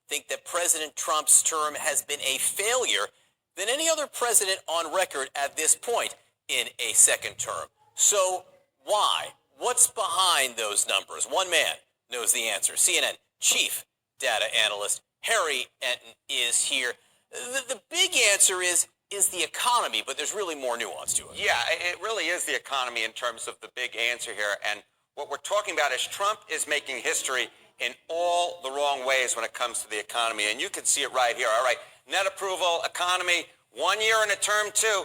think that President Trump's term has been a failure than any other president on record at this point in a second term. So why? What's behind those numbers? One man knows the answer. CNN chief data analyst Harry Enton is here. The big answer is the economy, but there's really more nuance to it. Yeah, it really is the economy in terms of the big answer here. And what we're talking about is Trump is making history in all the wrong ways when it comes to the economy. And you can see it right here. All right, net approval, economy, 1 year in a term, too.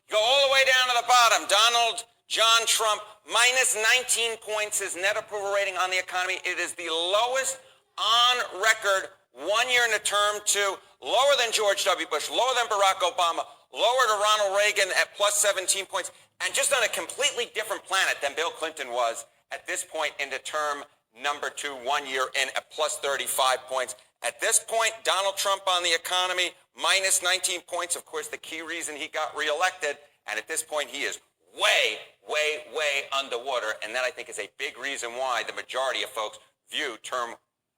Go all the way down to the bottom. Donald John Trump, minus 19 points, his net approval rating on the economy. It is the lowest on record 1 year in a term, too. Lower than George W. Bush, lower than Barack Obama, lower to Ronald Reagan at plus 17 points, and just on a completely different planet than Bill Clinton was at this point into term number 2, 1 year in at plus 35 points. At this point, Donald Trump on the economy, minus 19 points. Of course, the key reason he got reelected. And at this point, he is way, way, way underwater. And that, I think, is a big reason why the majority of folks view term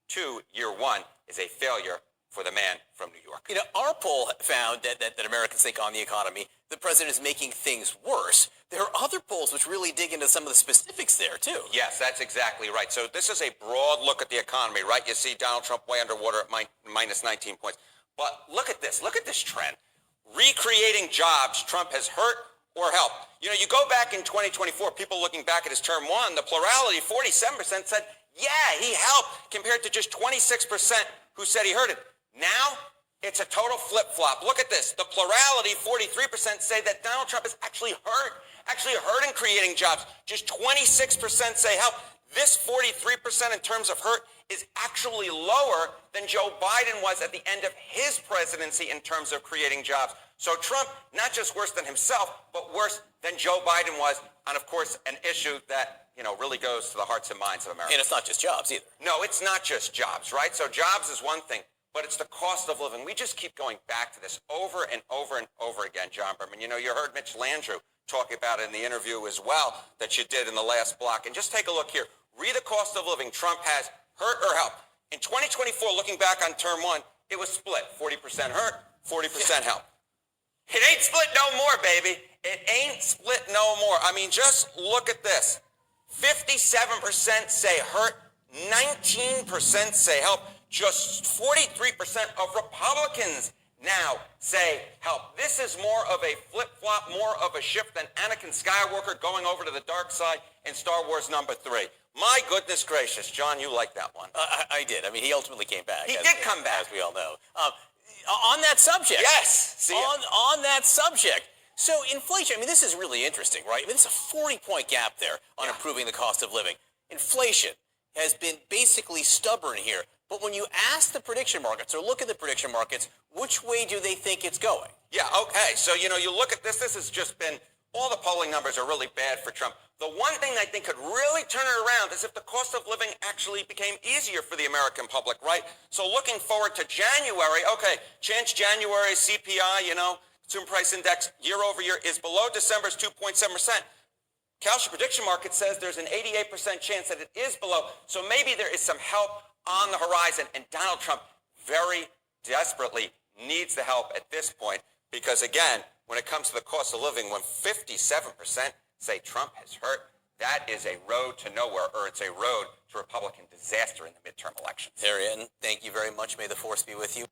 2, year 1, as a failure for the man from New York. You know, our poll found that Americans think on the economy, the president is making things worse. There are other polls which really dig into some of the specifics there, too. Yes, that's exactly right. So this is a broad look at the economy, right? You see Donald Trump way underwater at minus 19 points. But look at this. Look at this trend. Recreating jobs, Trump has hurt or helped. You know, you go back in 2024, people looking back at his term 1, the plurality, 47% said, yeah, he helped, compared to just 26% who said he hurt it. Now, it's a total flip-flop. Look at this. The plurality, 43%, say that Donald Trump is actually hurt in creating jobs. Just 26% say help. This 43% in terms of hurt is actually lower than Joe Biden was at the end of his presidency in terms of creating jobs. So Trump, not just worse than himself, but worse than Joe Biden was on, of course, an issue that, you know, really goes to the hearts and minds of Americans. And it's not just jobs either. No, it's not just jobs, right? So jobs is one thing, but it's the cost of living. We just keep going back to this over and over and over again, John Berman. You know, you heard Mitch Landrieu talk about it in the interview as well that you did in the last block. And just take a look here. Read the cost of living Trump has hurt or helped. In 2024, looking back on term 1, it was split. 40% hurt, 40% help. It ain't split no more, baby. It ain't split no more. I mean, just look at this. 57% say hurt, 19% say help. Just 43% of Republicans now say help. This is more of a flip-flop, more of a shift than Anakin Skywalker going over to the dark side in Star Wars number 3. My goodness gracious, John, you like that one. I did. I mean, he ultimately came back. He did come back. As we all know. On that subject. Yes. On that subject. So inflation, I mean, this is really interesting, right? I mean, there's a 40-point gap there on improving the cost of living. Inflation has been basically stubborn here. But when you ask the prediction markets or look at the prediction markets, which way do they think it's going? Yeah, okay. So, you know, you look at this. This has just been, all the polling numbers are really bad for Trump. The one thing I think could really turn it around is if the cost of living actually became easier for the American public, right? So looking forward to January, okay, change January CPI, you know, Consumer Price Index year over year is below December's 2.7%. Kalshi prediction market says there's an 88% chance that it is below. So maybe there is some help on the horizon. And Donald Trump very desperately needs the help at this point because, again, when it comes to the cost of living, when 57% say Trump has hurt, that is a road to nowhere, or it's a road to Republican disaster in the midterm elections. Harry Enton, thank you very much. May the force be with you.